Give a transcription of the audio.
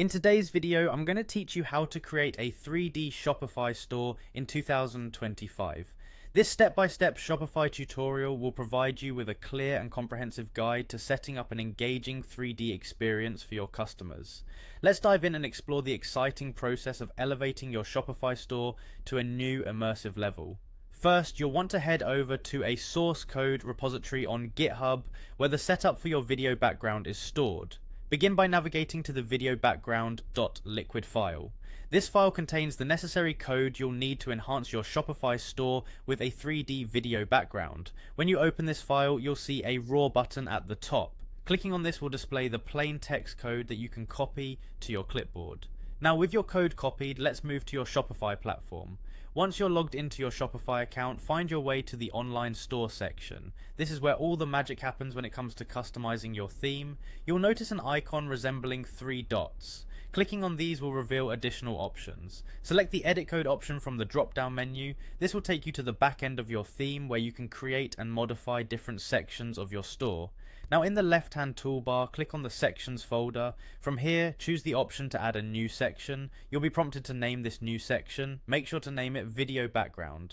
In today's video, I'm going to teach you how to create a 3D Shopify store in 2025. This step-by-step Shopify tutorial will provide you with a clear and comprehensive guide to setting up an engaging 3D experience for your customers. Let's dive in and explore the exciting process of elevating your Shopify store to a new immersive level. First, you'll want to head over to a source code repository on GitHub where the setup for your video background is stored. Begin by navigating to the video background.liquid file. This file contains the necessary code you'll need to enhance your Shopify store with a 3D video background. When you open this file, you'll see a raw button at the top. Clicking on this will display the plain text code that you can copy to your clipboard. Now with your code copied, let's move to your Shopify platform. Once you're logged into your Shopify account, find your way to the online store section. This is where all the magic happens when it comes to customizing your theme. You'll notice an icon resembling 3 dots. Clicking on these will reveal additional options. Select the edit code option from the drop down menu. This will take you to the back end of your theme where you can create and modify different sections of your store. Now in the left hand toolbar, click on the sections folder. From here, choose the option to add a new section. You'll be prompted to name this new section. Make sure to name it video background.